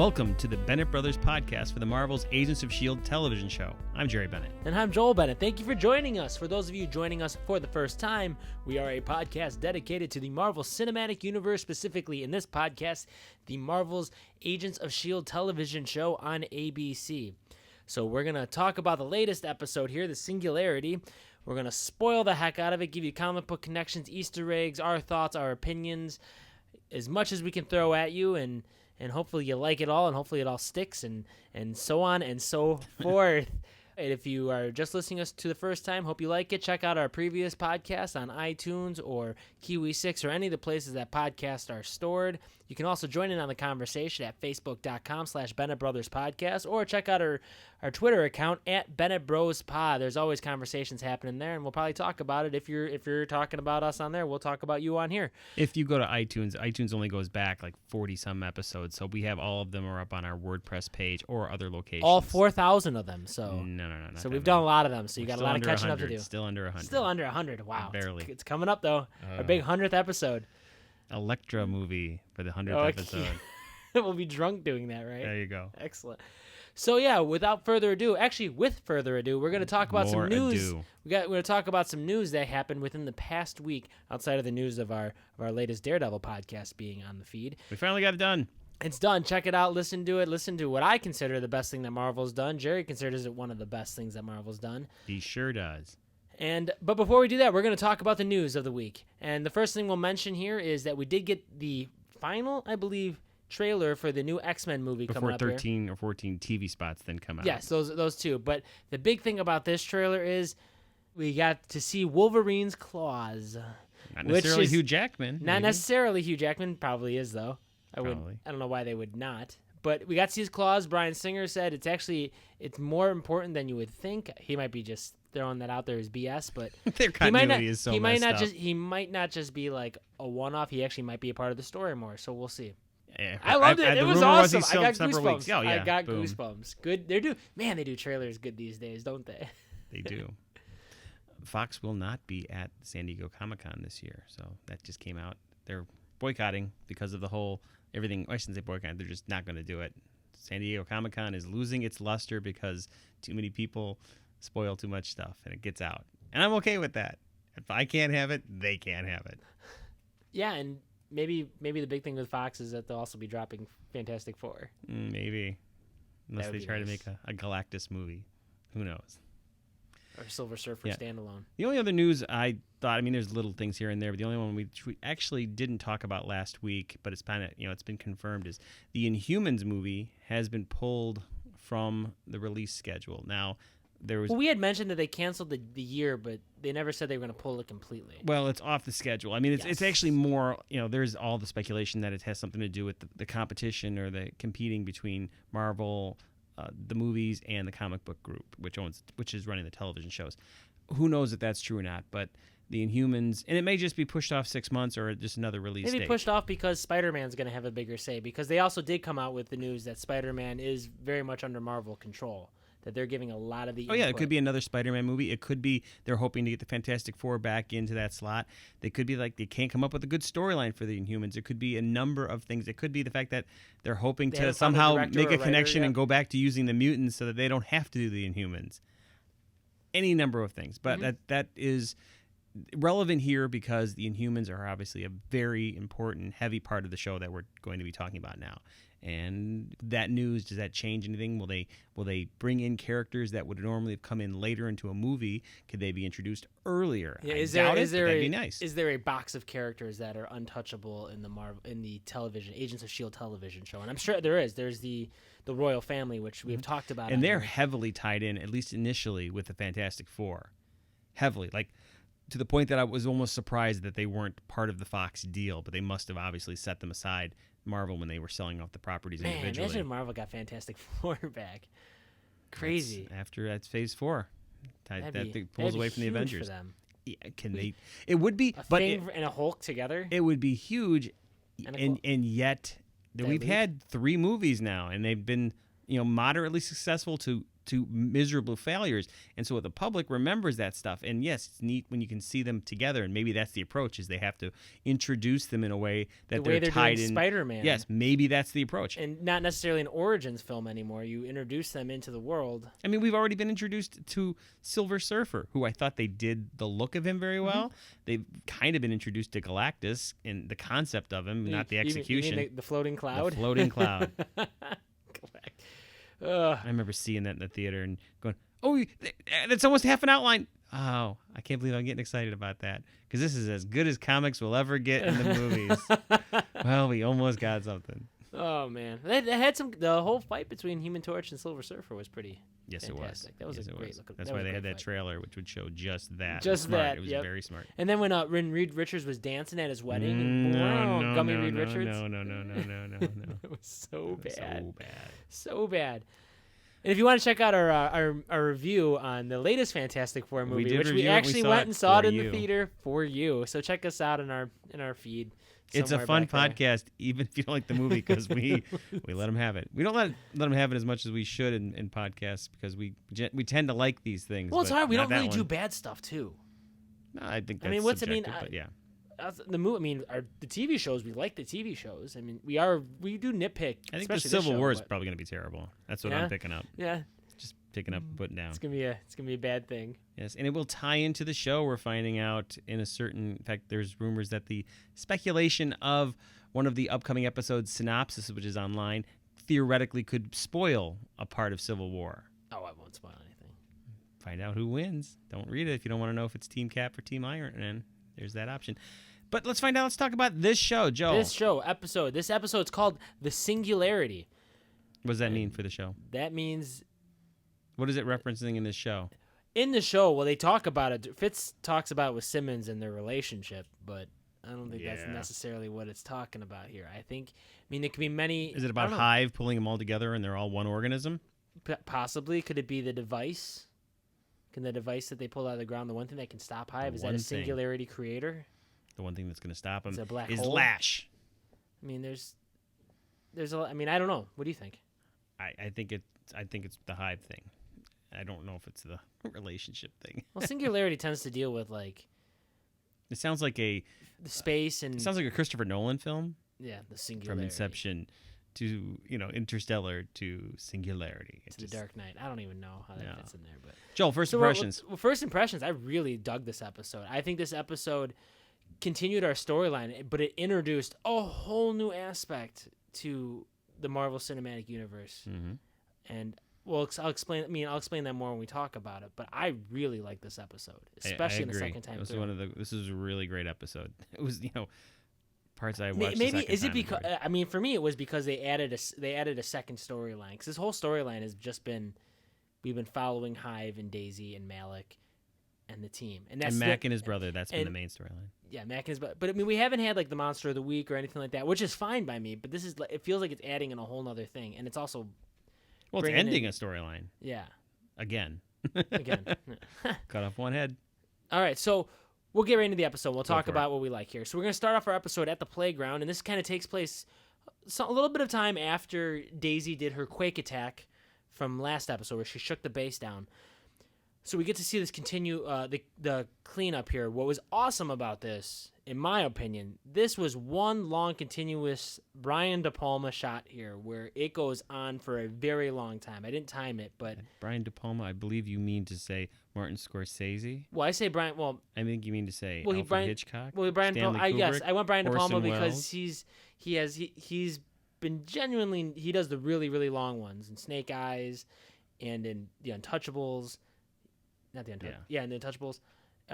Welcome to the Bennett Brothers podcast for the Marvel's Agents of S.H.I.E.L.D. television show. I'm Jerry Bennett. And I'm Joel Bennett. Thank you for joining us. For those of you joining us for the first time, we are a podcast dedicated to the Marvel Cinematic Universe, specifically in this podcast, the Marvel's Agents of S.H.I.E.L.D. television show on ABC. So we're going to talk about the latest episode here, the Singularity. We're going to spoil the heck out of it, give you comic book connections, Easter eggs, our thoughts, our opinions, as much as we can throw at you, and hopefully you like it all, and hopefully it all sticks, and so on and so forth. And if you are just listening us to the first time, hope you like it. Check out our previous podcast on iTunes or Kiwi 6 or any of the places that podcasts are stored. You can also join in on the conversation at facebook.com/Bennett Brothers Podcast, or check out our Twitter account at Bennett Bros Pod. There's always conversations happening there, and we'll probably talk about it. If you're talking about us on there, we'll talk about you on here. If you go to iTunes only goes back like 40-some episodes, so we have all of them are up on our WordPress page or other locations. All 4,000 of them, so... No. So we've done a lot of them, so you got a lot of catching up to do. Still under 100. Still under 100, wow. Barely. It's coming up, though. Our big 100th episode. Electra movie for the 100th episode. We'll be drunk doing that, right? There you go. Excellent. So yeah, with further ado, we're going to talk about some news. We're going to talk about some news that happened within the past week, outside of the news of our latest Daredevil podcast being on the feed. We finally got it done. It's done. Check it out. Listen to it. Listen to what I consider the best thing that Marvel's done. Jerry considers it one of the best things that Marvel's done. He sure does. But before we do that, we're going to talk about the news of the week. And the first thing we'll mention here is that we did get the final, I believe, trailer for the new X-Men movie coming up here. Before 13 or 14 TV spots then come out. Yes, those two. But the big thing about this trailer is we got to see Wolverine's claws. Not necessarily Hugh Jackman. Not necessarily Hugh Jackman. Probably is, though. I don't know why they would not. But we got to see his claws. Bryan Singer said it's more important than you would think. He might be just throwing that out there as BS, but their continuity is so messed up. He might not just be like a one-off. He actually might be a part of the story more. So we'll see. Yeah, I loved it. It was awesome. I got goosebumps. Oh, yeah, I got goosebumps. Good. They do trailers good these days, don't they? They do. Fox will not be at San Diego Comic-Con this year, so that just came out. They're boycotting because of the whole everything. I shouldn't say boycott. They're just not going to do it. San Diego Comic-Con is losing its luster because too many people spoil too much stuff, and it gets out. And I'm okay with that. If I can't have it, they can't have it. Yeah, and maybe the big thing with Fox is that they'll also be dropping Fantastic Four. Maybe. Unless they try to make a Galactus movie. Who knows? Or Silver Surfer standalone. The only other news I thought, there's little things here and there, but the only one we actually didn't talk about last week, but it's kind of, it's been confirmed, is the Inhumans movie has been pulled from the release schedule. Now, we had mentioned that they canceled the year, but they never said they were going to pull it completely. Well, it's off the schedule. It's actually more, there's all the speculation that it has something to do with the competition or the competing between Marvel, the movies, and the comic book group, which is running the television shows. Who knows if that's true or not, but the Inhumans, and it may just be pushed off 6 months or just another release date. Maybe pushed off because Spider-Man's going to have a bigger say, because they also did come out with the news that Spider-Man is very much under Marvel control, that they're giving a lot of the input. It could be another Spider-Man movie. It could be they're hoping to get the Fantastic Four back into that slot. They could be like they can't come up with a good storyline for the Inhumans. It could be a number of things. It could be the fact that they're hoping to somehow make a connection and go back to using the mutants so that they don't have to do the Inhumans. Any number of things. But that is relevant here because the Inhumans are obviously a very important, heavy part of the show that we're going to be talking about now. And that news, does that change anything? Will they bring in characters that would normally have come in later into a movie? Could they be introduced earlier? Yeah, that'd be nice. Is there a box of characters that are untouchable in the television Agents of S.H.I.E.L.D. television show? And I'm sure there is. There's the royal family, which we've talked about. And they're heavily tied in, at least initially, with the Fantastic Four. Heavily, like to the point that I was almost surprised that they weren't part of the Fox deal, but they must have obviously set them aside, Marvel, when they were selling off the properties individually. Imagine if Marvel got Fantastic Four back. Crazy. That's Phase 4. That pulls away from the Avengers. For them. Yeah, can they? It would be, and a Hulk together. It would be huge, and yet we've had 3 movies now, and they've been moderately successful to miserable failures. And so the public remembers that stuff. And yes, it's neat when you can see them together. And maybe that's the approach, is they have to introduce them in a way that the way they're doing tied in. Spider-Man. Yes, maybe that's the approach. And not necessarily an origins film anymore. You introduce them into the world. I mean, we've already been introduced to Silver Surfer, who I thought they did the look of him very well. They've kind of been introduced to Galactus and the concept of him, not the execution. You mean the floating cloud? The floating cloud. Ugh. I remember seeing that in the theater and going, "Oh, that's almost half an outline." Oh, I can't believe I'm getting excited about that, because this is as good as comics will ever get in the movies. Well, we almost got something. Oh man, they had some. The whole fight between Human Torch and Silver Surfer was pretty. Yes, fantastic. it was. That was a great look. That's why they had that trailer, which would show just that. Just smart. that. It was yep. very smart. And then when Reed Richards was dancing at his wedding, Gummy Reed Richards. No. It was so bad. So bad. So bad. And if you want to check out our review on the latest Fantastic Four movie, which we actually went and saw it in the theater for you, so check us out in our feed. It's a fun podcast, even if you don't like the movie, because we let them have it. We don't let them have it as much as we should in podcasts, because we tend to like these things. Well, it's hard. We don't really do bad stuff too. No, I think that's subjective, but yeah. The movie. I mean, the TV shows. We like the TV shows. I mean, we do nitpick. I think the Civil War is probably going to be terrible. That's what I'm picking up. Yeah, just picking up and putting down. It's gonna be a bad thing. Yes, and it will tie into the show. We're finding out in fact, there's rumors that the speculation of one of the upcoming episodes synopsis, which is online, theoretically could spoil a part of Civil War. Oh, I won't spoil anything. Find out who wins. Don't read it if you don't want to know if it's Team Cap or Team Iron Man. There's that option. But let's find out. Let's talk about this show, Joe. This episode's called The Singularity. What does that mean for the show? That means... What is it referencing in this show? In the show, well, they talk about it. Fitz talks about it with Simmons and their relationship, but I don't think that's necessarily what it's talking about here. I mean, there could be many... Is it about Hive pulling them all together and they're all one organism? Possibly. Could it be the device? Can the device that they pull out of the ground, the one thing that can stop Hive, is that a Singularity creator? The one thing that's going to stop him is hole? Lash. I mean, there's I mean, I don't know. What do you think? I think it's the Hive thing. I don't know if it's the relationship thing. Well, Singularity tends to deal with like. It sounds like the space and. It sounds like a Christopher Nolan film. Yeah, the Singularity. From Inception to Interstellar to Singularity. To The Dark Knight. I don't even know how that fits in there, but. Joel, first impressions. Well, first impressions. I really dug this episode. I think this episode continued our storyline, but it introduced a whole new aspect to the Marvel Cinematic Universe. Mm-hmm. And I'll explain that more when we talk about it. But I really like this episode, especially in the second time. This is a really great episode. It was parts I watched. Maybe is it because I mean, for me it was because they added a second storyline, because this whole storyline has just been we've been following Hive and Daisy and Malik and the team, and Mac and his brother. That's been the main storyline. Yeah, Mac and his brother. But I mean, we haven't had like the Monster of the Week or anything like that, which is fine by me. But it feels like it's adding in a whole other thing, and it's also it's ending a storyline. Yeah. Again. Cut off one head. All right, so we'll get right into the episode. We'll talk about what we like here. So we're going to start off our episode at the playground, and this kind of takes place a little bit of time after Daisy did her quake attack from last episode, where she shook the base down. So we get to see this continue the cleanup here. What was awesome about this, in my opinion, this was one long continuous Brian De Palma shot here, where it goes on for a very long time. I didn't time it, but Brian De Palma, I believe you mean to say Martin Scorsese. Well, I say Brian. Well, I think you mean to say Alfred Hitchcock. Well, Brian. Kubrick, I went Brian De Palma because Wells. he's been genuinely. He does the really really long ones in Snake Eyes, and in The Untouchables. Not The Untouchables. Yeah, in The Untouchables.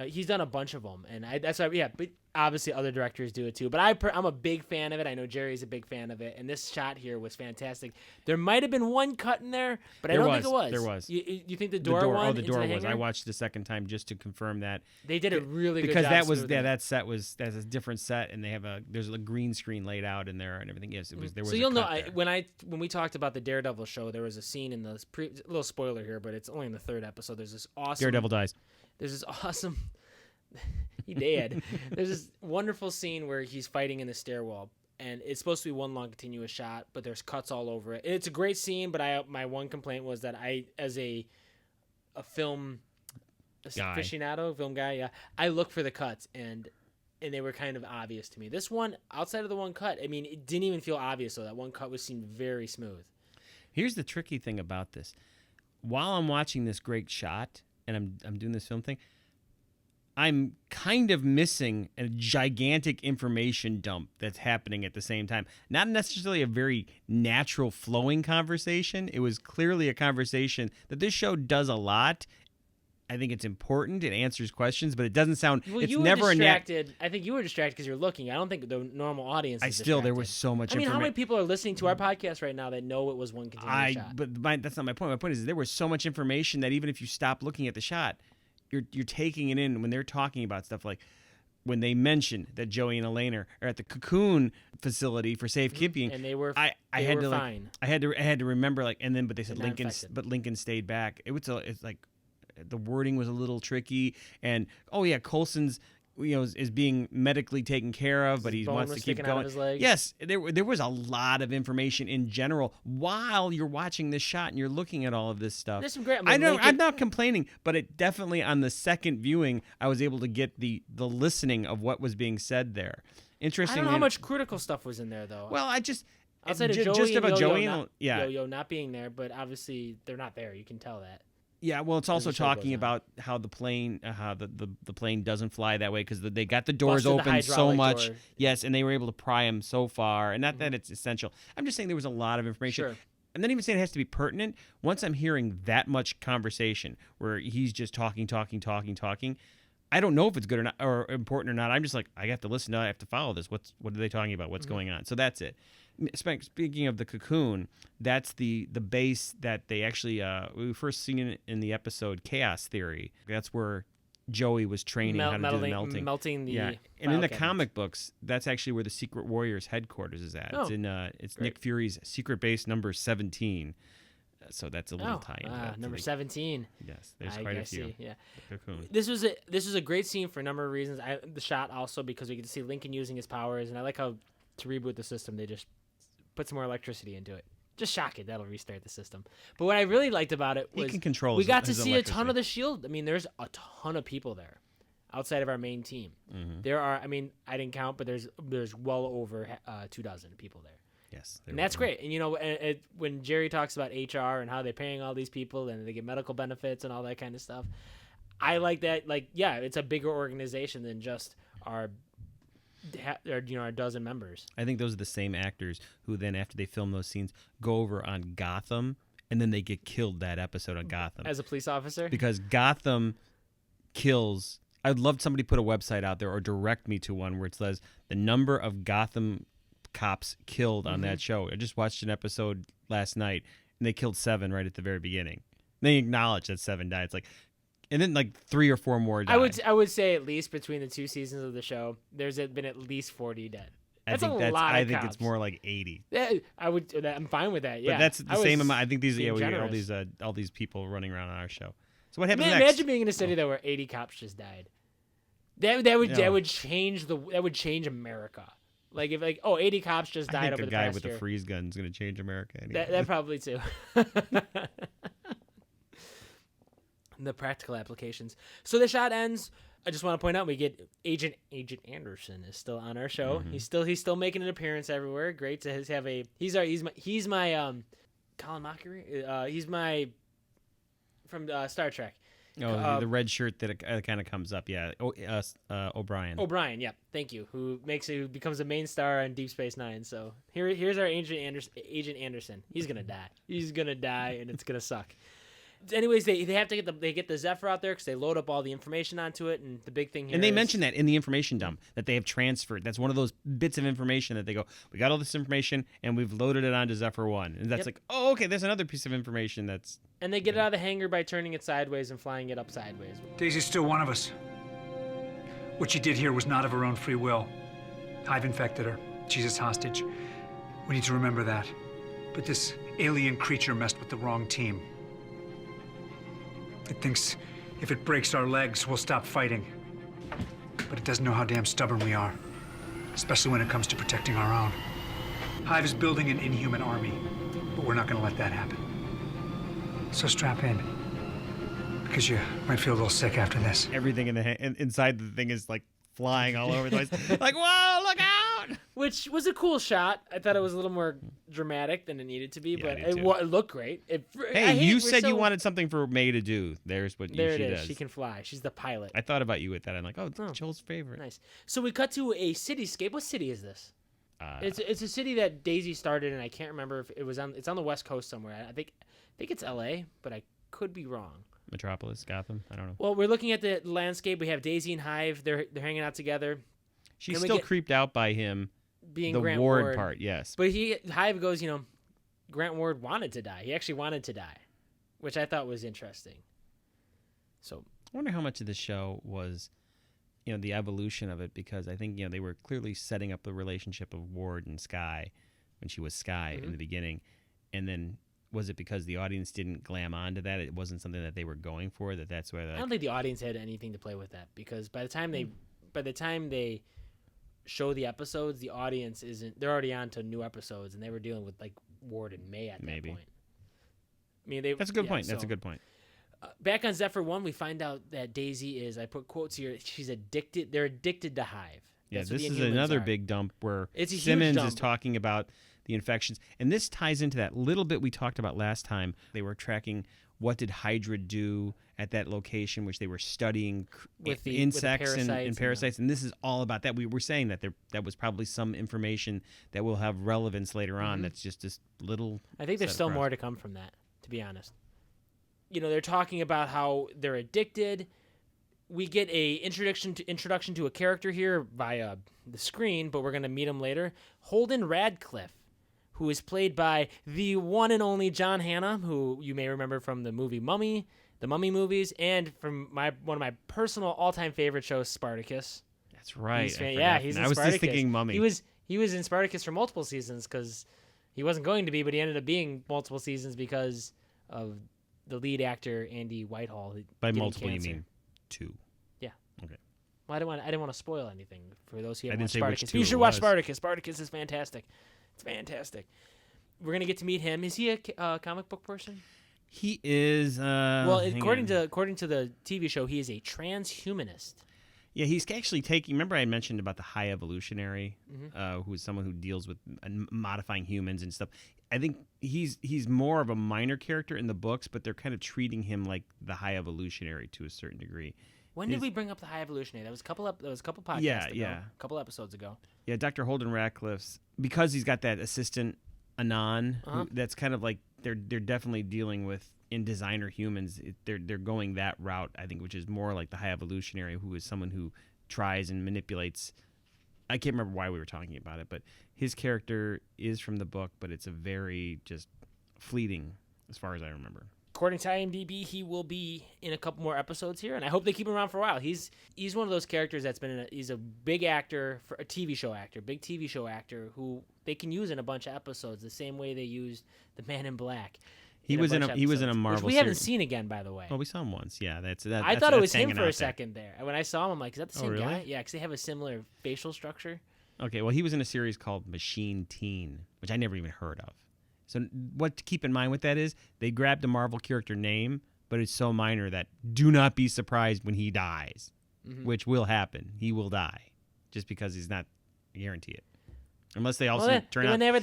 He's done a bunch of them, and that's why. Yeah, but obviously other directors do it too. But I'm a big fan of it. I know Jerry's a big fan of it, and this shot here was fantastic. There might have been one cut in there, but I don't think it was. There was. You think the door one? Oh, the door was. I watched the second time just to confirm that they did a really good job. Because that's a different set, and there's a green screen laid out in there and everything. Yes, it was. There was. So you'll know when we talked about the Daredevil show, there was a scene in the little spoiler here, but it's only in the third episode. There's this awesome Daredevil dies. There's this awesome. He did. There's this wonderful scene where he's fighting in the stairwell, and it's supposed to be one long continuous shot, but there's cuts all over it. It's a great scene, but my one complaint was that I, as a film aficionado, film guy, yeah, I look for the cuts, and they were kind of obvious to me. This one, outside of the one cut, I mean, it didn't even feel obvious, so that one cut seemed very smooth. Here's the tricky thing about this. While I'm watching this great shot, and I'm doing this film thing, I'm kind of missing a gigantic information dump that's happening at the same time. Not necessarily a very natural flowing conversation. It was clearly a conversation that this show does a lot. I think it's important. It answers questions, but it doesn't sound. Well, it's you were never distracted. I think you were distracted because you're looking. I don't think the normal audience. Is there was so much. I mean, how many people are listening to our podcast right now that know it was one continuous shot? But that's not my point. My point is there was so much information that even if you stop looking at the shot, you're taking it in when they're talking about stuff like when they mention that Joey and Elaine are at the Cocoon facility for safekeeping, and they were I had to fine. I had to remember but they said Lincoln Lincoln stayed back. It's like the wording was a little tricky, and Coulson's is being medically taken care of, but he wants to keep going. Yes, there was a lot of information in general while you're watching this shot and you're looking at all of this stuff. There's some great. I'm not complaining, but it definitely on the second viewing I was able to get the listening of what was being said there. Interesting. I don't know how much critical stuff was in there though. Well, I just outside of Joey and Yo-Yo not being there, but obviously they're not there. You can tell that. Yeah, well, it's also talking about how the plane, the plane doesn't fly that way because they got the doors open so much. Door. Yes, and they were able to pry them so far, and not that it's essential. I'm just saying there was a lot of information. Sure. I'm not even saying it has to be pertinent. Once I'm hearing that much conversation where he's just talking, I don't know if it's good or not or important or not. I'm just like, I have to listen. I have to follow this. What are they talking about? What's going on? So that's it. Speaking of the Cocoon, that's the base that they actually we first seen it in the episode Chaos Theory. That's where Joey was training how to do the melting the and in the comic books, that's actually where the Secret Warriors headquarters is at. It's in it's Nick Fury's secret base number 17. So that's a little tie-in. Number 17. Yes, there's quite a few. Yeah. The Cocoon. This was a great scene for a number of reasons. The shot also because we get to see Lincoln using his powers, and I like how to reboot the system they just put some more electricity into it. Just shock it. That'll restart the system. But what I really liked about it was we got to see a ton of the S.H.I.E.L.D. I mean, there's a ton of people there outside of our main team. Mm-hmm. There are, I mean, I didn't count, but there's well over 24 people there. Yes. And that's great. And, when Jerry talks about HR and how they're paying all these people and they get medical benefits and all that kind of stuff, I like that. Like, yeah, it's a bigger organization than just our dozen members. I think those are the same actors who then, after they film those scenes, go over on Gotham, and then they get killed that episode on Gotham. As a police officer? Because Gotham kills... I'd love somebody to put a website out there or direct me to one where it says the number of Gotham cops killed on that show. I just watched an episode last night, and they killed 7 right at the very beginning. They acknowledge that 7 died. It's like... And then 3 or 4 more died. I would say at least between the 2 seasons of the show, there's been at least 40 dead. That's a lot of cops. I think it's more like 80. Yeah, I'm fine with that. Yeah, but that's the same amount. I think these we all these people running around on our show. So what happens next? Imagine being in a city where 80 cops just died. That would change America. Like if 80 cops just died over the past year. I think the guy with the freeze gun is going to change America. Anyway. That probably too. The practical applications. So the shot ends. I just want to point out we get Agent Anderson is still on our show. Mm-hmm. He's still making an appearance everywhere. Great to have a he's my Colin Mockery. He's my from Star Trek. Oh, the red shirt that kind of comes up. Yeah, O'Brien. O'Brien, yeah. Thank you. Who becomes a main star on Deep Space Nine. So here's our Agent Anderson. He's gonna die, and it's gonna suck. Anyways, they have to get the Zephyr out there because they load up all the information onto it, and the big thing here. And they mention that in the information dump that they have transferred. That's one of those bits of information that they go, we got all this information and we've loaded it onto Zephyr 1, and that's like, oh, okay, there's another piece of information that's. And they get it out of the hangar by turning it sideways and flying it up sideways. Daisy's still one of us. What she did here was not of her own free will. I've infected her. She's his hostage. We need to remember that. But this alien creature messed with the wrong team. It thinks if it breaks our legs, we'll stop fighting. But it doesn't know how damn stubborn we are. especially when it comes to protecting our own. Hive is building an inhuman army, but we're not going to let that happen. So strap in, because you might feel a little sick after this. Everything inside the thing is like flying all over the place. Like, whoa, look out! Which was a cool shot. I thought it was a little more dramatic than it needed to be, Yeah, but I did it looked great. Hey, you said you wanted something for May to do. There's what there she it is. does. She can fly. She's the pilot. I thought about you with that. I'm like, oh, Joel's favorite. Nice. So we cut to a cityscape. What city is this? It's a city that Daisy started, and I can't remember if it was on. It's on the West Coast somewhere. I think it's L.A., but I could be wrong. Metropolis, Gotham. I don't know. Well, we're looking at the landscape. We have Daisy and Hive. They're hanging out together. She's still creeped out by him. Being the Grant Ward part, yes. But Hive goes, Grant Ward wanted to die. He actually wanted to die, which I thought was interesting. So I wonder how much of the show was, the evolution of it, because I think, they were clearly setting up the relationship of Ward and Skye when she was Skye in the beginning. And then was it because the audience didn't glam onto that? It wasn't something that they were going for, that's where I don't think the audience had anything to play with that, because by the time they show the episodes, the audience they're already on to new episodes, and they were dealing with like Ward and May at that point. I mean, that's a good point. That's a good point. Back on Zephyr 1, we find out that Daisy is, I put quotes here, she's addicted. They're addicted to Hive. That's this is another big dump where Simmons is talking about the infections. And this ties into that little bit we talked about last time. They were tracking what did Hydra do at that location, which they were studying with insects and parasites. And this is all about that. We were saying that that was probably some information that will have relevance later on. That's just this little... I think there's still more to come from that, to be honest. They're talking about how they're addicted. We get a introduction to a character here via the screen, but we're going to meet him later. Holden Radcliffe, who is played by the one and only John Hannah, who you may remember from the movie Mummy, the Mummy movies, and from one of my personal all-time favorite shows, Spartacus. That's right. He's in Spartacus. I was just thinking Mummy. He was in Spartacus for multiple seasons because he wasn't going to be, but he ended up being multiple seasons because of the lead actor Andy Whitehall. By multiple, cancer. You mean 2? Yeah. Okay. Well, I didn't want to spoil anything for those who haven't watched Spartacus. Spartacus. You should watch Spartacus. Spartacus is fantastic. It's fantastic. We're gonna get to meet him. Is he a comic book person? He is. Well, according to the TV show, he is a transhumanist. Yeah, he's actually taking. Remember, I had mentioned about the high evolutionary, who is someone who deals with modifying humans and stuff. I think he's more of a minor character in the books, but they're kind of treating him like the high evolutionary to a certain degree. When did we bring up the high evolutionary? That was a couple podcasts ago. A couple episodes ago. Yeah, Dr. Holden Radcliffe's, because he's got that assistant Anon. That's kind of like they're definitely dealing with in designer humans. They're going that route, I think, which is more like the high evolutionary, who is someone who tries and manipulates. I can't remember why we were talking about it, but his character is from the book, but it's a very just fleeting, as far as I remember. According to IMDb, he will be in a couple more episodes here, and I hope they keep him around for a while. He's one of those characters that's been he's a big actor, for a TV show actor, big TV show actor who they can use in a bunch of episodes the same way they used the Man in Black. He was in a Marvel which we series. haven't seen again, by the way. Oh, we saw him once. Yeah, I thought it was him for a second there. When I saw him, I'm like, is that the same really? guy? Yeah, because they have a similar facial structure. Okay, well, he was in a series called Machine Teen, which I never even heard of. So what to keep in mind with that is they grabbed a Marvel character name, but it's so minor that do not be surprised when he dies, which will happen. He will die just because he's not guarantee it. Unless they also turn out... Whenever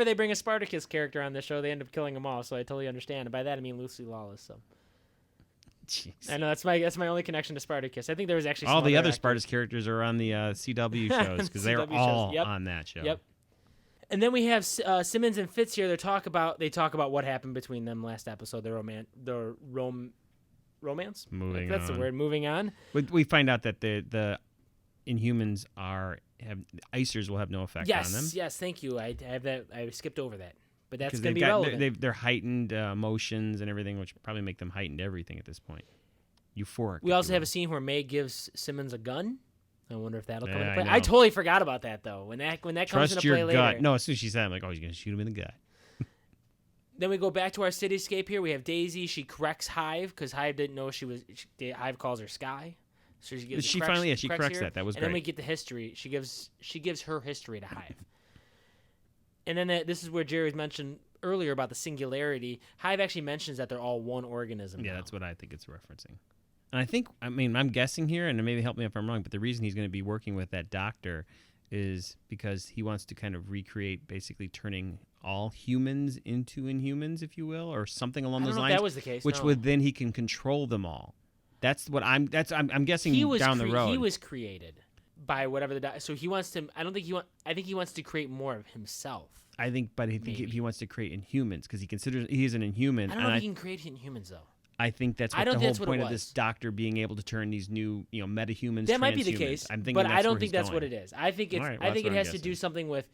they bring a Spartacus character on the show, they end up killing them all, so I totally understand. And by that, I mean Lucy Lawless. So. Jeez. I know, that's my only connection to Spartacus. I think there was actually all the other actors. Spartacus characters are on the CW shows because they're all on that show. Yep. And then we have Simmons and Fitz here. They talk about what happened between them last episode. Their romance. That's the word. Moving on. We find out that the Inhumans Icers will have no effect on them. Yes. Thank you. I have that. I skipped over that, but that's going to be relevant. They're heightened emotions and everything, which probably make them heightened everything at this point. Euphoric. We also have a scene where May gives Simmons a gun. I wonder if that'll come into play. I totally forgot about that though. When that comes into play later. Gut. No, as soon as she said, I'm like, oh, he's gonna shoot him in the gut. Then we go back to our cityscape here. We have Daisy. She corrects Hive because Hive didn't know Hive calls her Skye. So she gives she finally corrects here, that. That was and great. then we get the history. She gives her history to Hive. And then this is where Jerry's mentioned earlier about the singularity. Hive actually mentions that they're all one organism. Yeah, now. that's what I think it's referencing. And I'm guessing here, and maybe help me if I'm wrong, but the reason he's going to be working with that doctor is because he wants to kind of recreate, basically turning all humans into Inhumans, if you will, or something along those I don't know lines. if that was the case. Which no. would then he can control them all. That's what I'm guessing down the road. He was created by whatever so he wants to. I think he wants to create more of himself. I think he wants to create Inhumans because he considers he's an Inhuman. I don't know if he can create Inhumans though. I think that's what the whole point of this doctor being able to turn these new, metahumans. That might be the case, but I don't think that's what it is. I think it's. Right, well, I think it has to do something with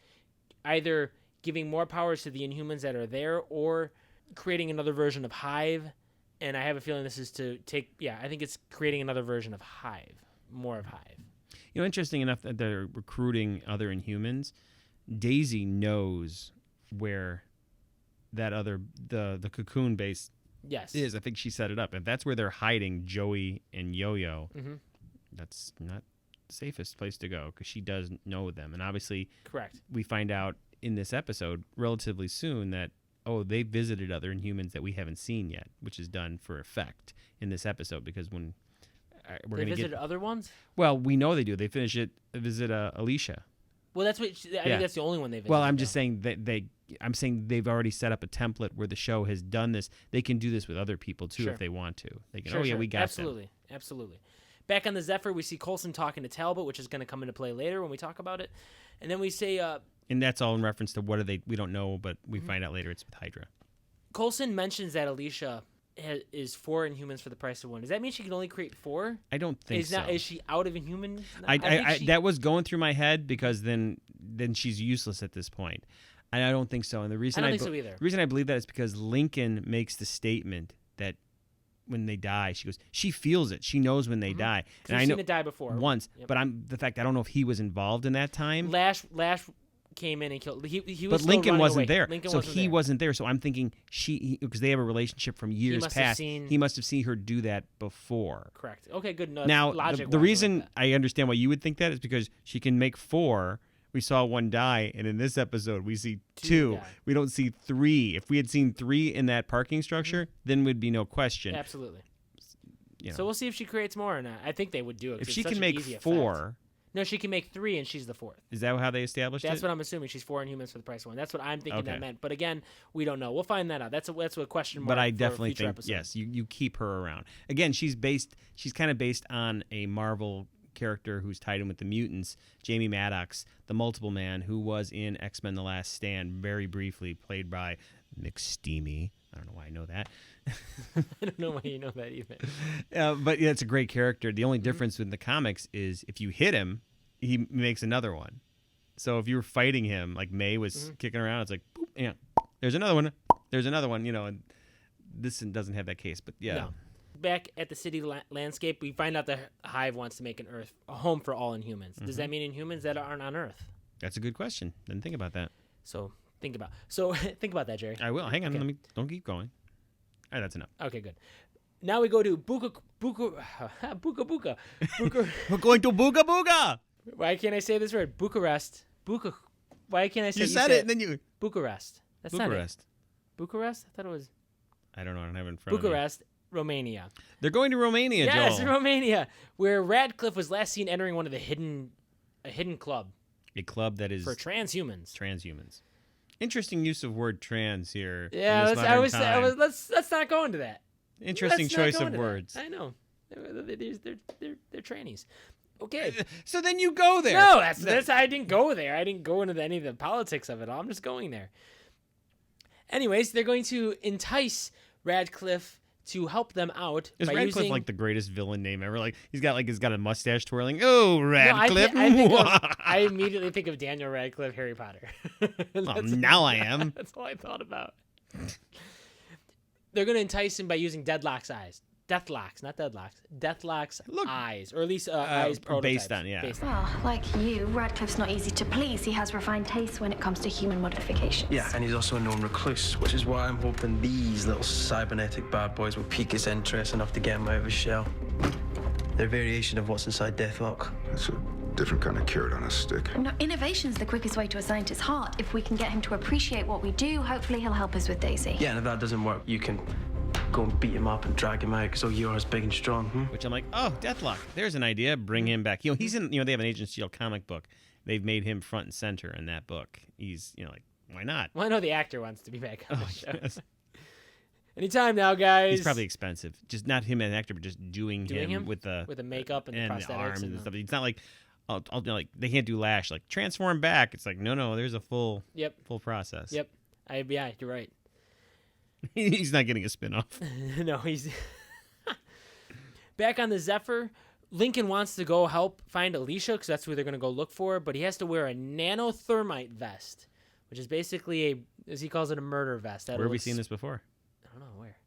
either giving more powers to the Inhumans that are there, or creating another version of Hive. And I have a feeling this is to take. Yeah, I think it's creating another version of Hive, more of Hive. Interesting enough that they're recruiting other Inhumans. Daisy knows where that the cocoon base. Yes. Is. I think she set it up. If that's where they're hiding Joey and Yo-Yo, that's not the safest place to go because she does know them. And obviously, correct. We find out in this episode relatively soon that, they visited other Inhumans that we haven't seen yet, which is done for effect in this episode because when we're going to get... They visited other ones? Well, we know they do. They visit Alicia. Well, that's what I think that's the only one they visited. Well, I'm just saying that I'm saying they've already set up a template where the show has done this. They can do this with other people too if they want to. They can. We got absolutely, absolutely. Back on the Zephyr, we see Coulson talking to Talbot, which is going to come into play later when we talk about it, and then we say. And that's all in reference to what are they? We don't know, but we find out later it's with Hydra. Coulson mentions that Alicia is 4 Inhumans for the price of 1. Does that mean she can only create 4? I don't think so. Is she out of Inhuman? That was going through my head because then she's useless at this point. And I don't think so. And the reason I don't think so either. The reason I believe that is because Lincoln makes the statement that when they die, she feels it. She knows when they die. And I know seen it die before once, but the fact I don't know if he was involved in that time. Lash came in and killed. He was. But Lincoln wasn't away. there, He wasn't there. So I'm thinking because they have a relationship from years past. He must have seen her do that before. Correct. Okay, good. No, now the reason I understand why you would think that is because she can make 4. We saw 1 die, and in this episode we see 2. Die. We don't see 3. If we had seen 3 in that parking structure, then would be no question. Absolutely. So we'll see if she creates more or not. I think they would do it. If she can make 4. No, she can make 3, and she's the 4th. Is that how they established it? That's what I'm assuming. She's 4 Inhumans for the price of 1. That's what I'm thinking that meant. But again, we don't know. We'll find that out. That's a question mark. But I definitely think episode. Yes, you keep her around. Again, she's kind of based on a Marvel character who's tied in with the mutants, Jamie Maddox, the Multiple Man, who was in X-Men: The Last Stand very briefly, played by McSteamy. I don't know why I know that. I don't know why you know that either. But yeah, it's a great character. The only difference in the comics is if you hit him, he makes another one. So if you were fighting him, like May was kicking around, it's like, boop, yeah, there's another one. There's another one, and this doesn't have that case. But yeah. No. Back at the city landscape, we find out the Hive wants to make a home for all Inhumans. Does that mean Inhumans that aren't on Earth? That's a good question. Didn't think about that. Think about that, Jerry. I will. Hang on. Okay. Don't keep going. All right, that's enough. Okay, good. Now we go to Buka. We're going to Booga Booga. Why can't I say this word? Bucharest. Why can't I say? You said it, and then you. Bucharest. That's Bucharest. Not it. Bucharest. I thought it was. I don't know. I don't have it in front Bucharest, Romania. They're going to Romania, Joel. Yes, Romania, where Radcliffe was last seen entering one of a hidden club. A club that is for transhumans. Transhumans. Interesting use of word trans here. Yeah, let's not go into that. Interesting choice of words. I know. They're trannies. Okay. So then you go there. No, that's I didn't go there. I didn't go into any of the politics of it all. I'm just going there. Anyways, they're going to entice Radcliffe to help them out. Is Radcliffe like the greatest villain name ever? Like he's got a mustache twirling. Oh, Radcliffe! No, I immediately think of Daniel Radcliffe, Harry Potter. Now I am. That's all I thought about. They're going to entice him by using Deathlock's eyes. Deathlocks, not Deadlocks. Deathlock's eyes, or at least eyes prototypes. Based on. Well, like you, Radcliffe's not easy to please. He has refined tastes when it comes to human modifications. Yeah, and he's also a known recluse, which is why I'm hoping these little cybernetic bad boys will pique his interest enough to get him out of his shell. They're a variation of what's inside Deathlock. That's a different kind of carrot on a stick. No, innovation's the quickest way to a scientist's heart. If we can get him to appreciate what we do, hopefully he'll help us with Daisy. Yeah, and if that doesn't work, you can go and beat him up and drag him out because all you are is big and strong. Which I'm like, oh, Deathlock. There's an idea. Bring him back. He's in. They have an Agent Shield comic book. They've made him front and center in that book. He's, like, why not? Well, I know the actor wants to be back on the show. Yes. Anytime now, guys. He's probably expensive. Just not him as an actor, but just doing him with the makeup and the prosthetics arms and stuff. It's not like, they can't do Lash. Like, transform back. It's like, no, there's a full process. Yep. You're right. He's not getting a spinoff. No, he's back on the Zephyr. Lincoln wants to go help find Alicia because that's who they're going to go look for, but he has to wear a nanothermite vest, which is basically as he calls it, a murder vest. Where have we seen this before? I don't know where.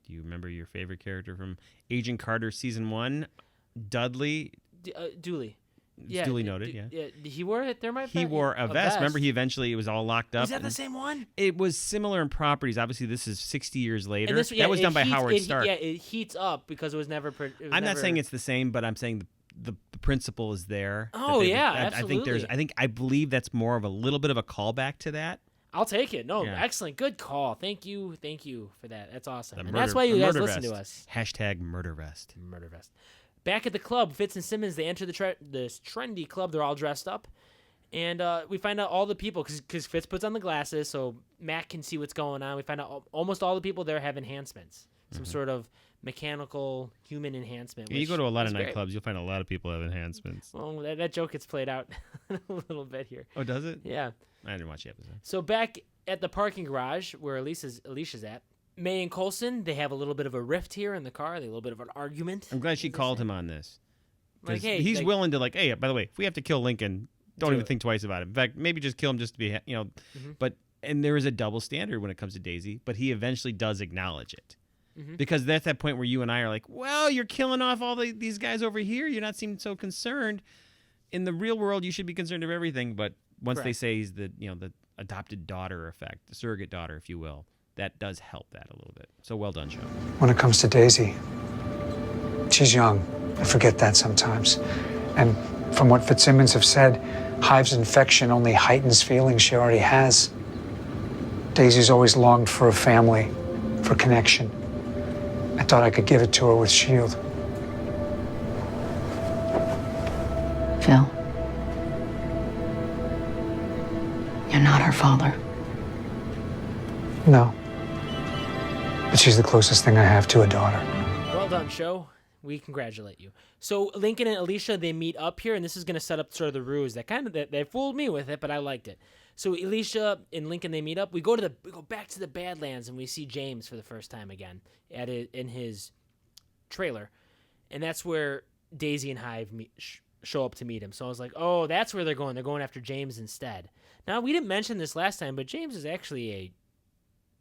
Do you remember your favorite character from Agent Carter Season 1? Dudley? Dooley. It's duly noted, yeah. He wore it. He wore a vest. Remember, it was all locked up. Is that the same one? It was similar in properties. Obviously, this is 60 years later. That was done by Howard Stark. Yeah, it heats up because it was never. I'm not saying it's the same, but I'm saying the principle is there. Oh yeah, absolutely. I believe that's more of a little bit of a callback to that. I'll take it. No, excellent, good call. Thank you for that. That's awesome. And that's why you guys listen to us. #MurderVest. Murder vest. Back at the club, Fitz and Simmons, they enter this trendy club. They're all dressed up. And we find out all the people, because Fitz puts on the glasses so Matt can see what's going on. We find out almost all the people there have enhancements, some sort of mechanical human enhancement. Yeah, you go to a lot of nightclubs, you'll find a lot of people have enhancements. Well, that joke gets played out a little bit here. Oh, does it? Yeah. I didn't watch the episode. So back at the parking garage where Alicia's at, May and Coulson, they have a little bit of a rift here in the car. They have a little bit of an argument. I'm glad she called him on this. Like, hey, he's willing to hey, by the way, if we have to kill Lincoln, don't even think twice about it. In fact, maybe just kill him just to be, But there is a double standard when it comes to Daisy, but he eventually does acknowledge it. Because that's that point where you and I are like, well, you're killing off all these guys over here. You're not seeming so concerned. In the real world, you should be concerned of everything. But once they say he's the adopted daughter effect, the surrogate daughter, if you will, that does help that a little bit. So well done, Joe. When it comes to Daisy, she's young. I forget that sometimes. And from what Fitzsimmons have said, Hive's infection only heightens feelings she already has. Daisy's always longed for a family, for connection. I thought I could give it to her with S.H.I.E.L.D. Phil, you're not her father. No. But she's the closest thing I have to a daughter. Well done, show. We congratulate you. So Lincoln and Alicia, they meet up here, and this is going to set up sort of the ruse that they fooled me with it, but I liked it. So Alicia and Lincoln, they meet up. We go back to the Badlands, and we see James for the first time again in his trailer, and that's where Daisy and Hive show up to meet him. So I was like, oh, that's where they're going. They're going after James instead. Now we didn't mention this last time, but James is actually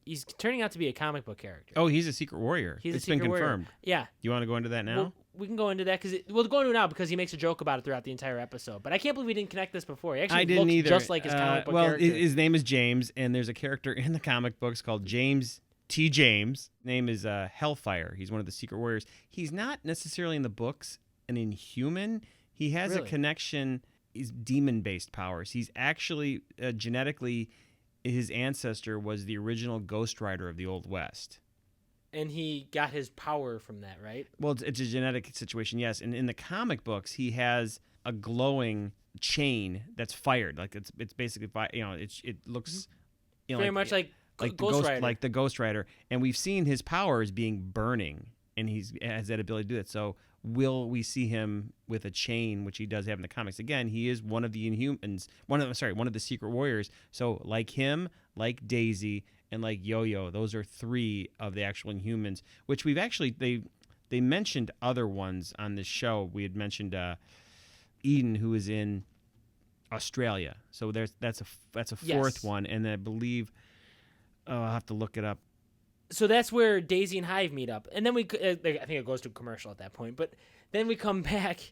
he's turning out to be a comic book character. Oh, he's a secret warrior. It's been confirmed. Yeah. You want to go into that now? Well, we can go into that we'll go into it now because he makes a joke about it throughout the entire episode. But I can't believe we didn't connect this before. He actually looks just like his comic book character. Well, his name is James, and there's a character in the comic books called James T. James. Name is Hellfire. He's one of the secret warriors. He's not necessarily in the books an Inhuman. He has a connection. He's demon-based powers. He's actually genetically. His ancestor was the original Ghost Rider of the Old West. And he got his power from that, right? Well, it's a genetic situation, yes. And in the comic books, he has a glowing chain that's fired. Like it's basically, it looks very much like Ghost Rider. Like the Ghost Rider. And we've seen his powers being burning, and he has that ability to do that. So will we see him with a chain, which he does have in the comics? Again, he is one of the Inhumans, one of the secret warriors. So like him, like Daisy, and like Yo-Yo, those are 3 of the actual Inhumans, which we've actually, they mentioned other ones on this show. We had mentioned Eden, who is in Australia. So that's a fourth one, and I believe I'll have to look it up. So that's where Daisy and Hive meet up. And then I think it goes to commercial at that point. But then we come back,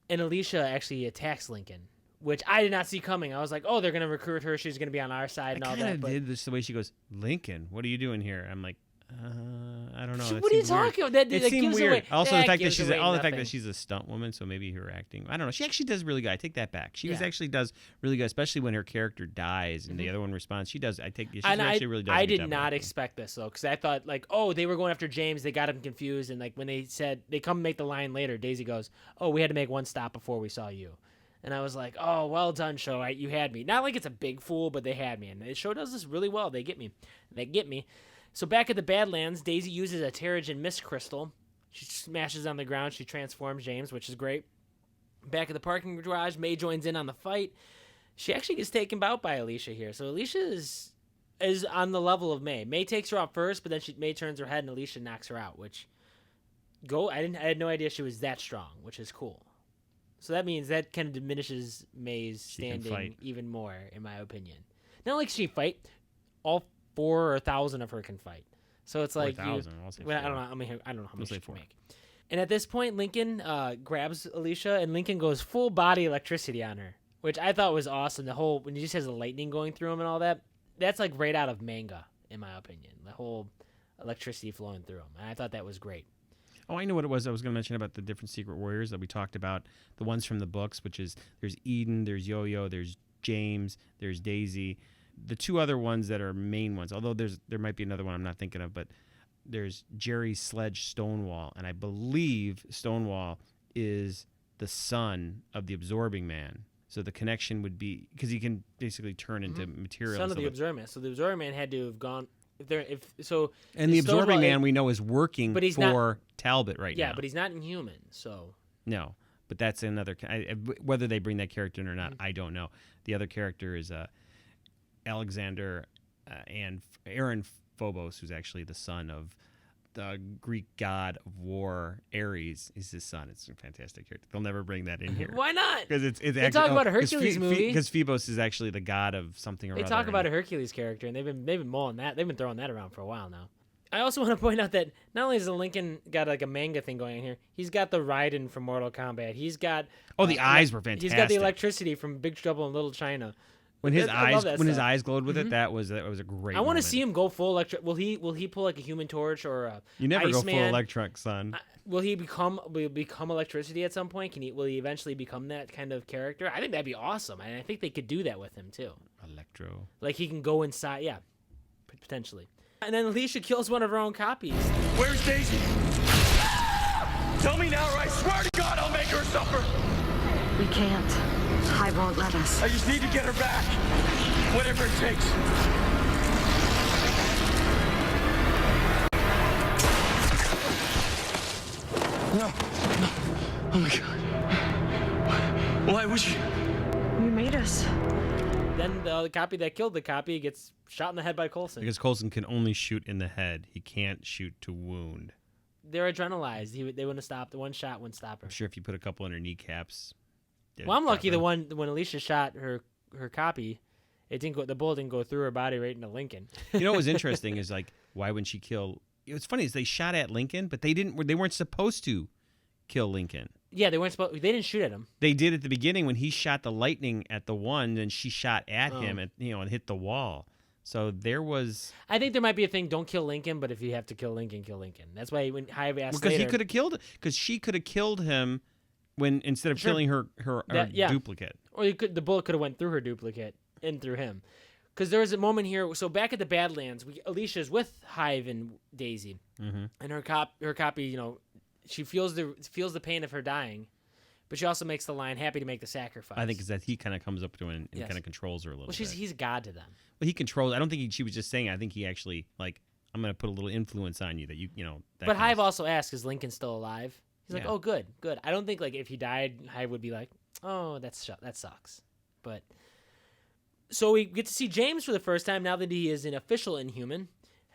and Alicia actually attacks Lincoln, which I did not see coming. I was like, oh, they're going to recruit her. She's going to be on our side and all that. I kind of did this the way she goes, Lincoln, what are you doing here? I'm like, I don't know. That What are you seemed weird. talking about? That It seemed gives weird. away. Also, the fact that gives she's away the fact nothing. that she's a stunt woman, so maybe her acting. I don't know. She actually does really good. I take that back. She Yeah. actually does really good, especially when her character dies and the other one responds. She does. She And actually really does. I a good did job of not acting. expect this though, because I thought like, oh, they were going after James. They got him confused, and like when they said they come make the line later, Daisy goes, "Oh, we had to make one stop before we saw you," and I was like, "Oh, well done, show. You had me." Not like it's a big fool, but they had me, and the show does this really well. They get me. So back at the Badlands, Daisy uses a Terrigen Mist crystal. She smashes on the ground. She transforms James, which is great. Back at the parking garage, May joins in on the fight. She actually gets taken out by Alicia here. So Alicia is on the level of May. May takes her out first, but then May turns her head and Alicia knocks her out. I had no idea she was that strong, which is cool. So that means that kind of diminishes May's standing even more, in my opinion. Not like she fight, all 4 or 1,000 of her can fight. So it's like 4,000. I'll say 4. I don't know. I don't know how much say she can 4. make. And at this point, Lincoln grabs Alicia, and Lincoln goes full body electricity on her, which I thought was awesome. The whole when he just has the lightning going through him and all that, that's like right out of manga, in my opinion. The whole electricity flowing through him, and I thought that was great. Oh, I know what it was. I was going to mention about the different secret warriors that we talked about. The ones from the books, which is there's Eden, there's Yo-Yo, there's James, there's Daisy. The 2 other ones that are main ones, although there might be another one I'm not thinking of, but there's Jerry Sledge Stonewall, and I believe Stonewall is the son of the Absorbing Man. So the connection would be because he can basically turn into material. Son of the Absorbing Man. So the Absorbing Man had to have gone. And the Absorbing Man we know is working but he's for Talbot right now. Yeah, but he's not inhuman. So no, but that's another. Whether they bring that character in or not, I don't know. The other character is Alexander and Aaron Phobos, who's actually the son of the Greek god of war, Ares, is his son. It's a fantastic character. They'll never bring that in here. Why not? Because it's they talk about a Hercules movie. Because Phoebos is actually the god of something or other. They talk about a Hercules character, and they've been mulling that. They've been throwing that around for a while now. I also want to point out that not only has the Lincoln got like a manga thing going on here, he's got the Raiden from Mortal Kombat. He's got the eyes were fantastic. He's got the electricity from Big Trouble in Little China. When his eyes glowed with it, that was a great. I want to see him go full electric. Will he pull like a Human Torch or a You never Iceman? go full electric, son. Will he become electricity at some point? Will he eventually become that kind of character? I think that'd be awesome, and I think they could do that with him too. Electro. Like he can go inside, yeah, potentially. And then Alicia kills one of her own copies. Where's Daisy? Tell me now, or I swear to God I'll make her suffer. We can't. Hive won't let us. I just need to get her back. Whatever it takes. No. Oh my God. Why would you? You made us. Then the copy that killed the copy gets shot in the head by Coulson. Because Coulson can only shoot in the head. He can't shoot to wound. They're adrenalized. They wouldn't have stopped. The one shot wouldn't stop her. I'm sure if you put a couple in her kneecaps. Well, I'm lucky when Alicia shot her copy, the bullet didn't go through her body right into Lincoln. You know what was interesting is like why wouldn't she kill? What's funny is they shot at Lincoln, but they weren't supposed to kill Lincoln. Yeah, they weren't supposed. They didn't shoot at him. They did at the beginning when he shot the lightning at the one, and she shot at him and hit the wall. So there was. I think there might be a thing. Don't kill Lincoln, but if you have to kill Lincoln, kill Lincoln. That's why when Hive asked because he could have killed. Because she could have killed him when instead of killing her duplicate. Or the bullet could have went through her duplicate and through him. Because there was a moment here. So back at the Badlands, Alicia's with Hive and Daisy, and her copy. She feels the pain of her dying, but she also makes the line, "Happy to make the sacrifice." I think is that he kind of comes up to her and kind of controls her a little. Well, bit. He's God to them. But he controls. I don't think she was just saying. I think he actually I'm going to put a little influence on you that you know. But Hive also asks, "Is Lincoln still alive?" He's like, Yeah. "Oh, good. I don't think if he died, Hive would be like, "Oh, that sucks." But so we get to see James for the first time now that he is an official Inhuman.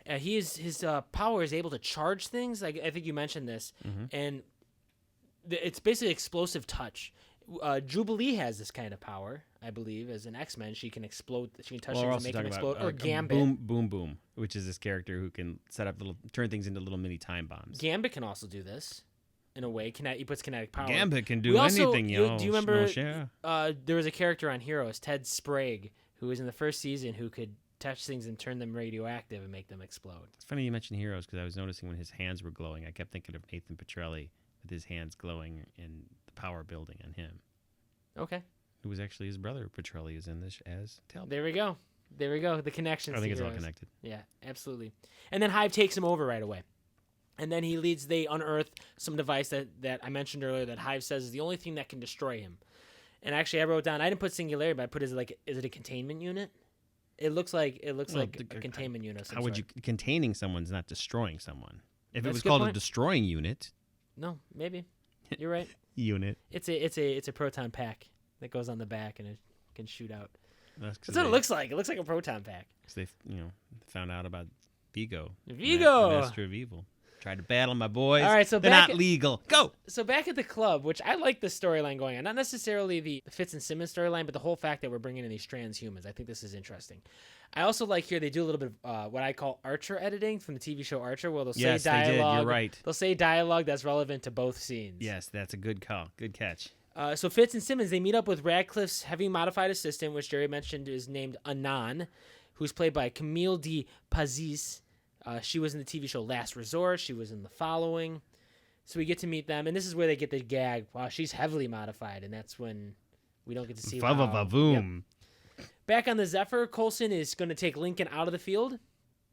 His power is able to charge things. I think you mentioned this, and it's basically explosive touch. Jubilee has this kind of power, I believe, as an X-Men. She can explode. She can touch things and make them explode. Or Gambit. Boom, which is this character who can turn things into little mini time bombs. Gambit can also do this, in a way. He puts kinetic power. Gambit can do anything, Do you remember? There was a character on Heroes, Ted Sprague, who was in the first season, who could touch things and turn them radioactive and make them explode. It's funny you mentioned heroes because I was noticing when his hands were glowing, I kept thinking of Nathan Petrelli with his hands glowing and the power building on him. Okay. Who was actually his brother, Petrelli, is in this as Talbot. There we go. There we go. The connections. I think to it's all heroes. connected. Yeah, absolutely. And then Hive takes him over right away. And then they unearth some device that I mentioned earlier that Hive says is the only thing that can destroy him. And actually, I wrote down, I didn't put Singularity, but I put is it a containment unit? It looks like a containment unit. Of some How would sort. you containing someone's not destroying someone? If That's it was a good called point. a destroying unit. No, maybe. You're right. Unit. It's a proton pack that goes on the back and it can shoot out. That's what it looks like. It looks like a proton pack. Because they found out about Vigo. Vigo! The Master of Evil. Tried to battle my boys. All right, so they're not legal. Go! So back at the club, which I like the storyline going on. Not necessarily the Fitz and Simmons storyline, but the whole fact that we're bringing in these transhumans. I think this is interesting. I also like here they do a little bit of what I call Archer editing from the TV show Archer, where they'll say Yes, dialogue. they did. You're right. They'll say dialogue that's relevant to both scenes. Yes, that's a good call. Good catch. So Fitz and Simmons, they meet up with Radcliffe's heavy modified assistant, which Jerry mentioned is named Anan, who's played by Camille de Pazis. She was in the TV show Last Resort. She was in The Following. So we get to meet them, and this is where they get the gag. Wow, she's heavily modified, and that's when we don't get to see. Boom. Yep. Back on the Zephyr, Coulson is going to take Lincoln out of the field,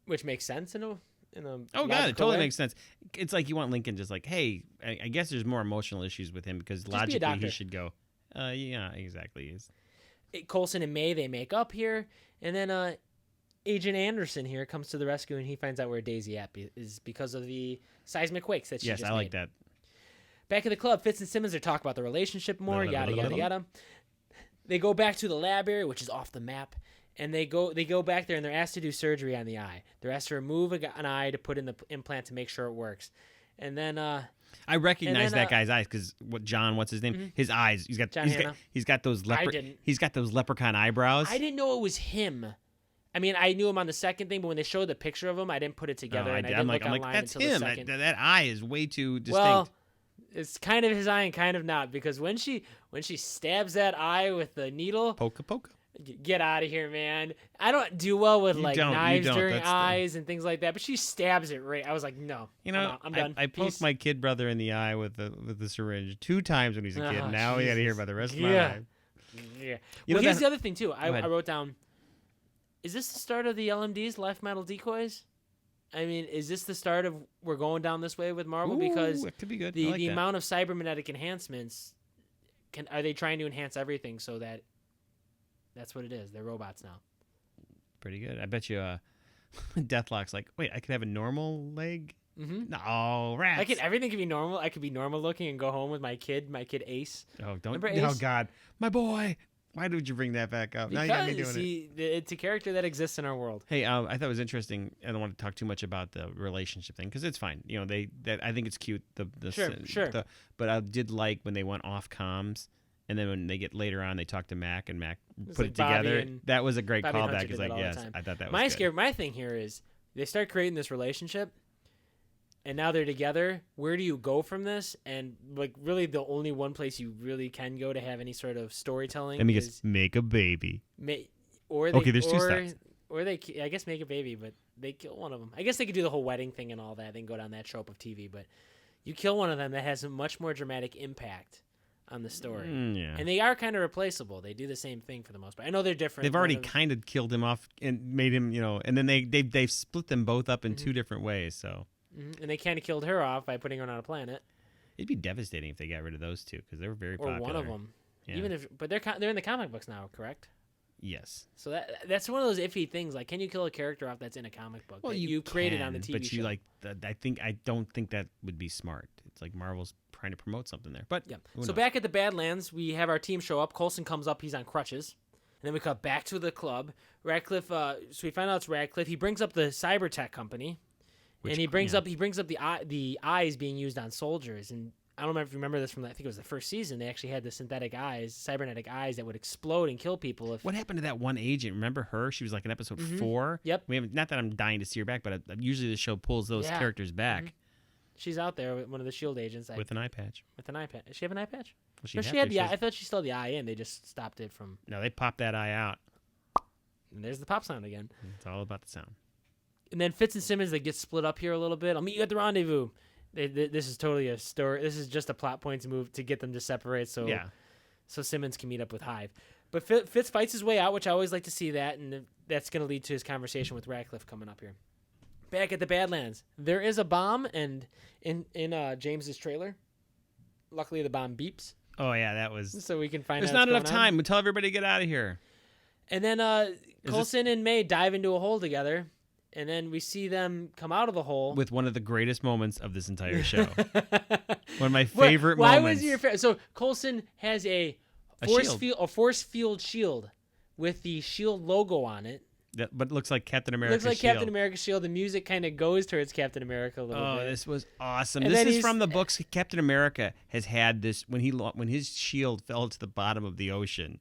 which makes sense in a Oh god, it totally makes sense. It's like you want Lincoln just like, hey, I guess there's more emotional issues with him because logically he should go. Yeah, exactly. Coulson and May, they make up here, and then Agent Anderson here comes to the rescue, and he finds out where Daisy is because of the seismic quakes that she just made. Yes, I like that. Back at the club, Fitz and Simmons are talking about the relationship more, yada, yada, yada. They go back to the lab area, which is off the map, and they go back there, and they're asked to do surgery on the eye. They're asked to remove an eye to put in the implant to make sure it works. And then I recognize that guy's eyes because what's his name? Mm-hmm. His eyes. He's got those leprechaun eyebrows. I didn't know it was him. I mean, I knew him on the second thing, but when they showed the picture of him, I didn't put it together. I didn't look online that's until him. the second. That eye is way too distinct. Well, it's kind of his eye and kind of not, because when she stabs that eye with the needle, poka. Get out of here, man. I don't do well with knives during eyes and things like that, but she stabs it right. I was like, no, I'm done. I poked my kid brother in the eye with the syringe 2 times when he was a kid. Now we got to hear about the rest of my life. Yeah. Well, here's the other thing too. I wrote down, is this the start of the LMDs, life metal decoys? I mean, is this the start of we're going down this way with Marvel? Because it could be good. The amount of cybernetic enhancements, are they trying to enhance everything so that that's what it is? They're robots now. Pretty good. I bet you Deathlock's like, wait, I could have a normal leg? Mm-hmm. No, rats. Everything could be normal. I could be normal looking and go home with my kid Ace. Oh, don't. Remember Ace? Oh, God. My boy. Why did you bring that back up? Because now you got me doing it's a character that exists in our world. Hey, I thought it was interesting. I don't want to talk too much about the relationship thing because it's fine. You know, I think it's cute. Sure. But I did like when they went off comms, and then when they get later on, they talk to Mac, and Mac put it together. That was a great callback. He's like, yes, I thought that was good. My thing here is they start creating this relationship, and now they're together. Where do you go from this? And like, really, the only one place you really can go to have any sort of storytelling is make a baby. There's 2 steps. Or they, I guess, make a baby, but they kill one of them. I guess they could do the whole wedding thing and all that, then go down that trope of TV. But you kill one of them, that has a much more dramatic impact on the story. Yeah. And they are kind of replaceable. They do the same thing for the most part. I know they're different. They've already kind of killed him off and made him, and then they've split them both up in 2 different ways. So. Mm-hmm. And they kind of killed her off by putting her on a planet. It'd be devastating if they got rid of those 2 because they were very popular. Or one of them. Yeah. But they're in the comic books now, correct? Yes. So that's one of those iffy things. Like, can you kill a character off that's in a comic book that you created on the TV show? But I don't think that would be smart. It's like Marvel's trying to promote something there. But yeah. So back at the Badlands, we have our team show up. Coulson comes up. He's on crutches. And then we cut back to the club. Radcliffe. So we find out it's Radcliffe. He brings up the cyber-tech company, and he brings up the eyes being used on soldiers. And I don't remember if you remember this from I think it was the first season. They actually had the synthetic eyes, cybernetic eyes that would explode and kill people. What happened to that one agent? Remember her? She was like in episode 4. Yep. Not that I'm dying to see her back, but usually the show pulls those characters back. Mm-hmm. She's out there with one of the SHIELD agents. With an eye patch. With an eye patch. Does she have an eye patch? Well, she had the eye. I thought she still had the eye in. They just stopped it from. No, they popped that eye out. And there's the pop sound again. It's all about the sound. And then Fitz and Simmons, they get split up here a little bit. I'll meet you at the rendezvous. This is totally a story. This is just a plot points move to get them to separate so Simmons can meet up with Hive. But Fitz fights his way out, which I always like to see that, and that's going to lead to his conversation with Radcliffe coming up here. Back at the Badlands, there is a bomb, and in James's trailer, luckily the bomb beeps. Oh, yeah, that was... So we can find There's out not enough what's going on. time. We'll tell everybody to get out of here. And then Coulson and May dive into a hole together, and then we see them come out of the hole. With one of the greatest moments of this entire show. One of my favorite moments. Why was your favorite? So Coulson has a force field shield with the shield logo on it. But it looks like Captain America's Looks like shield. Captain America's shield. The music kind of goes towards Captain America a little bit. Oh, this was awesome. And This then is from the books. Captain America has had this when his shield fell to the bottom of the ocean,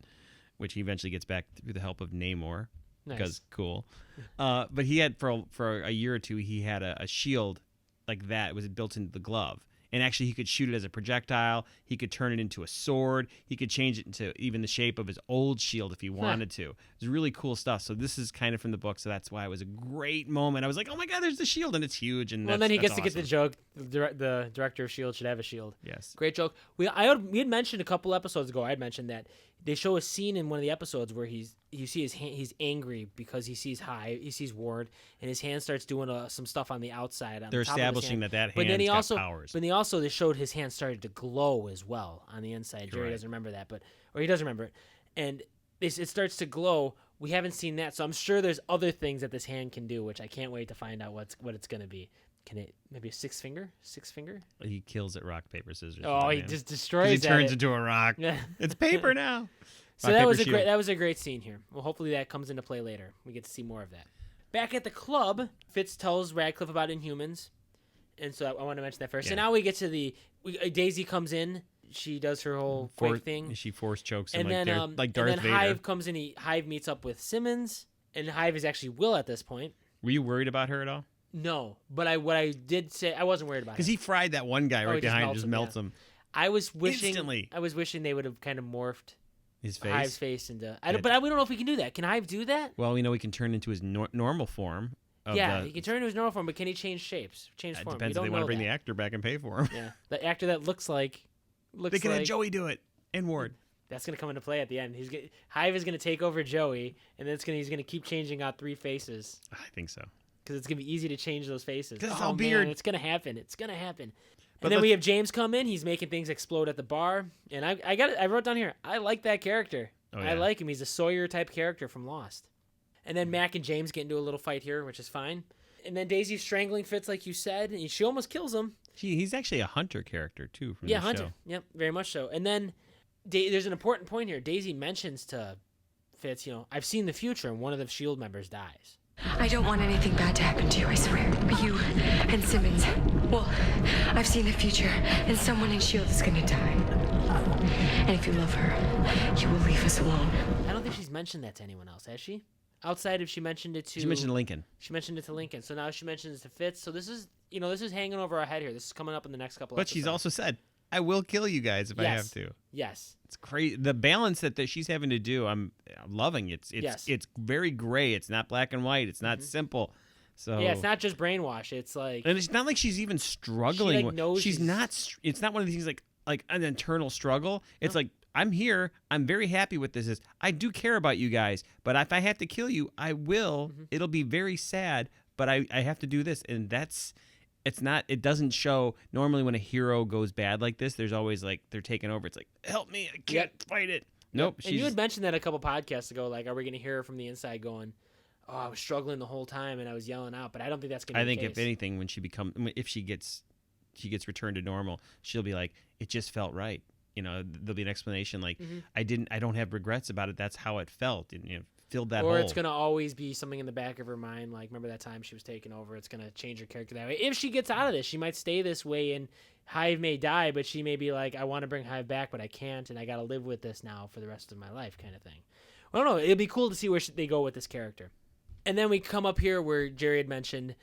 which he eventually gets back through the help of Namor. Nice. Because cool. But he had for a year or two he had a shield like that. It was built into the glove. And actually, he could shoot it as a projectile. He could turn it into a sword. He could change it into even the shape of his old shield if he wanted to. It was really cool stuff. So this is kind of from the book. So that's why it was a great moment. I was like, oh my God, there's the shield. And it's huge. And then he gets awesome. to get the joke. The director of S.H.I.E.L.D. should have a shield. Yes. Great joke. We had mentioned a couple episodes ago, I had mentioned that they show a scene in one of the episodes where you see his hand, he's angry because he sees Ward, and his hand starts doing some stuff on the outside. They're establishing that hand's got powers. But they showed his hand started to glow as well on the inside. Jerry doesn't remember that, or he does remember it. And it starts to glow. We haven't seen that, so I'm sure there's other things that this hand can do, which I can't wait to find out what it's going to be. Can it maybe a six finger? He kills it rock, paper, scissors. Oh, he just destroys it. He turns into a rock. It's paper now. So that was a great scene here. Well, hopefully that comes into play later. We get to see more of that. Back at the club, Fitz tells Radcliffe about Inhumans, and so I want to mention that first. Yeah. And now we get to Daisy comes in. She does her whole quake thing. She force chokes him and then like Darth Vader. Hive comes in. Hive meets up with Simmons, and Hive is actually Will at this point. Were you worried about her at all? No, but what I did say, I wasn't worried about it. Because he fried that one guy right behind and just melts him. I was wishing instantly. I was wishing they would have kind of morphed his face. Hive's face into. But we don't know if we can do that. Can Hive do that? Well, we know he can turn into his normal form. He can turn into his normal form, but can he change shapes? Change form? Depends if they want to bring the actor back and pay for him. Yeah, the actor that looks like. They can have Joey do it and Ward. That's gonna come into play at the end. Hive is gonna take over Joey, and then he's gonna keep changing out 3 faces. I think so. Because it's gonna be easy to change those faces. Because it's all beard. It's gonna happen. And But then we have James come in. He's making things explode at the bar, and I wrote down here. I like that character. Oh, yeah. I like him. He's a Sawyer type character from Lost. And then Mac and James get into a little fight here, which is fine. And then Daisy's strangling Fitz, like you said, and she almost kills him. He's actually a Hunter character too from the Hunter. show. Yep, very much so. And then there's an important point here. Daisy mentions to Fitz, I've seen the future, and one of the S.H.I.E.L.D. members dies. I don't want anything bad to happen to you, I swear. You and Simmons. Well, I've seen the future, and someone in S.H.I.E.L.D. is gonna die. And if you love her, you will leave us alone. I don't think she's mentioned that to anyone else, has she? Outside if she mentioned it to... She mentioned Lincoln. She mentioned it to Lincoln. So now she mentions it to Fitz. So this is hanging over our head here. This is coming up in the next couple But episodes. she's also said, I will kill you guys if I have to. Yes. It's crazy. The balance that she's having to do, I'm loving. It's very gray. It's not black and white. It's not simple. So yeah, it's not just brainwash. It's like... And it's not like she's even struggling. She knows she's not... It's not one of these things like an internal struggle. It's like, I'm here. I'm very happy with this. I do care about you guys, but if I have to kill you, I will. It'll be very sad, but I have to do this. And it doesn't show. Normally when a hero goes bad like this, there's always like, they're taking over. It's like, help me. I can't fight it. Nope. And you had mentioned that a couple podcasts ago, like, are we going to hear her from the inside going, oh, I was struggling the whole time and I was yelling out, but I don't think that's going to be the case. If anything, if she gets returned to normal, she'll be like, it just felt right. There'll be an explanation like, I don't have regrets about it. That's how it felt. And, filled that hole. Or it's going to always be something in the back of her mind. Like, remember that time she was taken over? It's going to change her character that way. If she gets out of this, she might stay this way and Hive may die, but she may be like, I want to bring Hive back, but I can't. And I got to live with this now for the rest of my life kind of thing. I don't know. It'd be cool to see where they go with this character. And then we come up here where Jerry had mentioned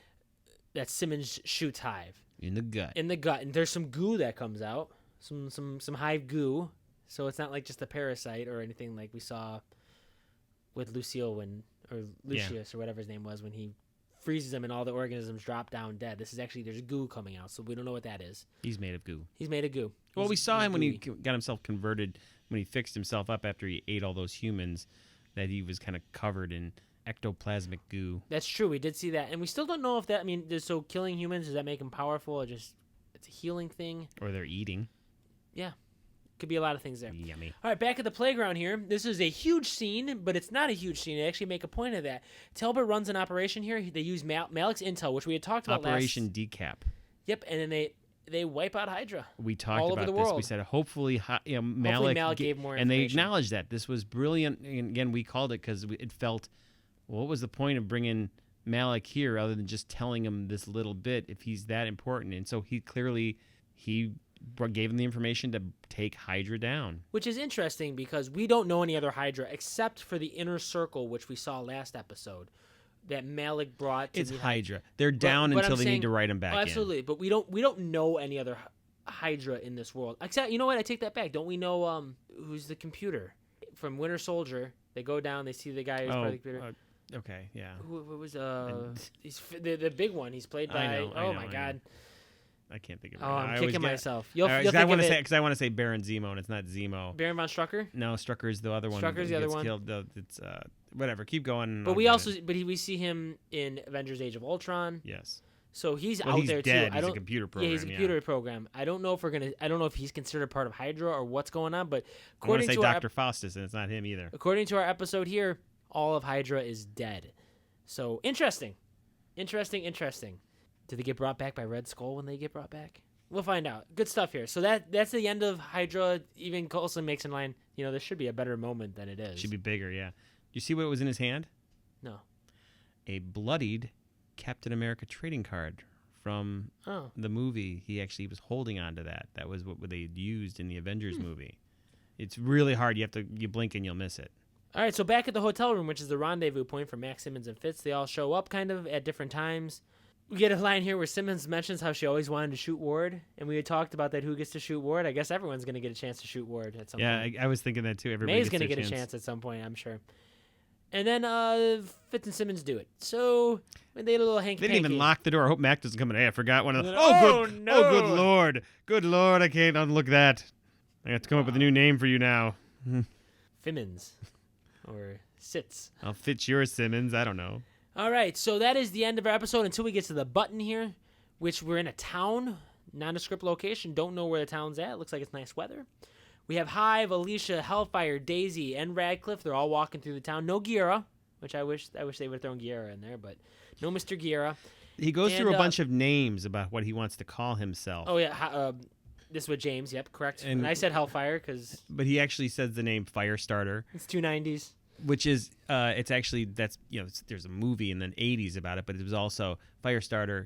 that Simmons shoots Hive. In the gut. And there's some goo that comes out. Some Hive goo, so it's not like just a parasite or anything like we saw with Lucille or Lucius or whatever his name was when he freezes him and all the organisms drop down dead. This is actually, there's goo coming out, so we don't know what that is. He's made of goo. He's made of goo. Well, we saw him when he got himself converted, when he fixed himself up after he ate all those humans, that he was kind of covered in ectoplasmic goo. That's true. We did see that. And we still don't know if that, so killing humans, does that make him powerful or just it's a healing thing? Or they're eating. Yeah. Could be a lot of things there. Yummy. All right, back at the playground here. This is a huge scene, but it's not a huge scene. They actually make a point of that. Talbot runs an operation here. They use Malik's intel, which we had talked about Operation Decap. Yep, and then they wipe out Hydra. We talked all about over the this. world. We said hopefully Malik, Hopefully Malik gave more and they information. acknowledged that. This was brilliant. And again, we called it because it felt, what was the point of bringing Malik here other than just telling him this little bit if he's that important? And so he gave him the information to take Hydra down. Which is interesting because we don't know any other Hydra except for the inner circle, which we saw last episode, that Malik brought to It's the Hydra. They're down until they need to write him back absolutely, but we don't know any other Hydra in this world. Except, you know what? I take that back. Don't we know who's the computer from Winter Soldier? They go down, they see the guy who's part of the computer. Okay, yeah. Who was he's the big one. He's played by my god. I can't think of it. Oh, right now. I'm kicking myself. You'll I think want of to it. say because I want to say Baron Zemo, and it's not Zemo. Baron von Strucker. No, Strucker's the other one. Strucker's the other gets one. Killed. It's whatever. Keep going. But we see him in Avengers: Age of Ultron. Yes. So he's Well, out he's there dead. too. He's a computer program. Yeah, he's a computer program. I don't know if he's considered part of Hydra or what's going on. But I want according to say to Dr. Faustus, and it's not him either. According to our episode here, all of Hydra is dead. So interesting. Did they get brought back by Red Skull when they get brought back? We'll find out. Good stuff here. So that's the end of Hydra. Even Coulson makes in line, there should be a better moment than it is. Should be bigger, yeah. You see what was in his hand? No. A bloodied Captain America trading card from the movie. He actually was holding on to that. That was what they used in the Avengers movie. It's really hard. You blink and you'll miss it. All right, so back at the hotel room, which is the rendezvous point for Max, Simmons, and Fitz, they all show up kind of at different times. We get a line here where Simmons mentions how she always wanted to shoot Ward, and we had talked about that. Who gets to shoot Ward? I guess everyone's going to get a chance to shoot Ward at some point. Yeah, I was thinking that too. Everybody May's going to get a chance at some point, I'm sure. And then Fitz and Simmons do it. So they did a little hanky-panky. They didn't even lock the door. I hope Mac doesn't come in. Hey, I forgot one of the... No. Oh, good Lord. Good Lord, I can't unlook that. I have to come up with a new name for you now. Fimmons. Or Sits. I'll fit your Simmons. I don't know. All right, so that is the end of our episode until we get to the button here, which we're in a town, nondescript location. Don't know where the town's at. Looks like it's nice weather. We have Hive, Alicia, Hellfire, Daisy, and Radcliffe. They're all walking through the town. No Guerra, which I wish they would have thrown Guerra in there, but no Mr. Guerra. He goes through a bunch of names about what he wants to call himself. Oh, yeah. This is with James. Yep, correct. And I said Hellfire because... But he actually says the name Firestarter. It's 290s. Which is, it's actually, that's, there's a movie in the 80s about it, but it was also Firestarter.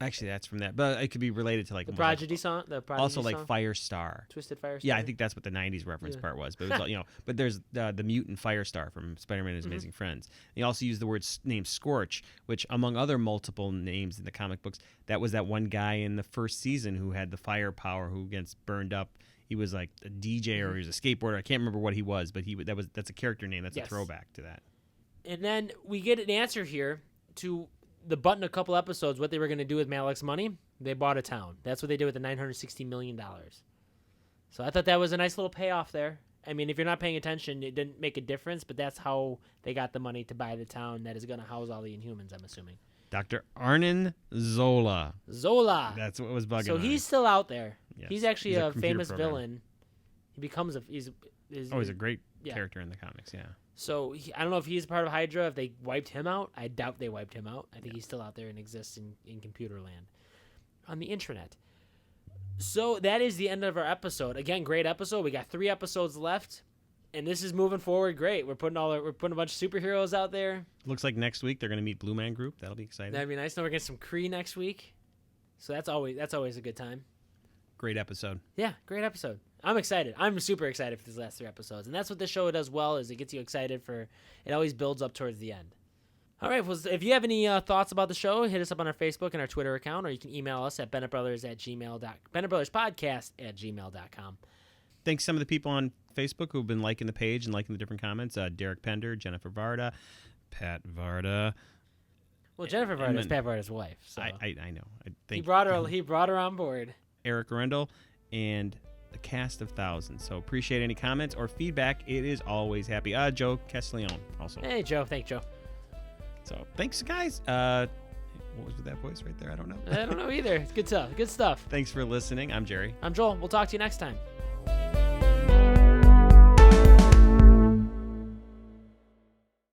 Actually, that's from that. But it could be related to, like... The Prodigy song? Also, like Firestar. Twisted Firestar? Yeah, I think that's what the 90s reference part was. But, it was, but there's the mutant Firestar from Spider-Man and His Amazing Friends. He also used the word name Scorch, which, among other multiple names in the comic books, that was that one guy in the first season who had the firepower who gets burned up. He was like a DJ or he was a skateboarder. I can't remember what he was, but that's a character name. That's a throwback to that. And then we get an answer here to the button a couple episodes, what they were going to do with Malik's money. They bought a town. That's what they did with the $960 million. So I thought that was a nice little payoff there. I mean, if you're not paying attention, it didn't make a difference, but that's how they got the money to buy the town that is going to house all the Inhumans, I'm assuming. Dr. Arnon Zola. Zola. That's what was bugging So me. he's still out there. Yes. He's actually a famous program. villain. He becomes he's a great character in the comics, yeah. So I don't know if he's part of Hydra, if they wiped him out. I doubt they wiped him out. I think he's still out there and exists in computer land on the intranet. So that is the end of our episode. Again, great episode. We got 3 episodes left. And this is moving forward great. We're putting a bunch of superheroes out there. Looks like next week they're going to meet Blue Man Group. That'll be exciting. That'd be nice. Then we're getting some Kree next week. So that's always a good time. Great episode. Yeah, great episode. I'm excited. I'm super excited for these last 3 episodes. And that's what this show does well, is it gets you excited it always builds up towards the end. All right, well, if you have any thoughts about the show, hit us up on our Facebook and our Twitter account, or you can email us at bennettbrothers@gmail.com. bennettbrotherspodcast@gmail.com. Thanks to some of the people on Facebook who've been liking the page and liking the different comments. Derek Pender, Jennifer Varda, Pat Varda. Well, Jennifer Varda is Pat Varda's wife. So. I know. I think he brought her on board. Eric Rendell and the cast of thousands. So appreciate any comments or feedback. It is always happy. Joe Castiglione also. Hey, Joe. Thanks, Joe. So thanks, guys. What was with that voice right there? I don't know. I don't know either. It's good stuff. Good stuff. Thanks for listening. I'm Jerry. I'm Joel. We'll talk to you next time.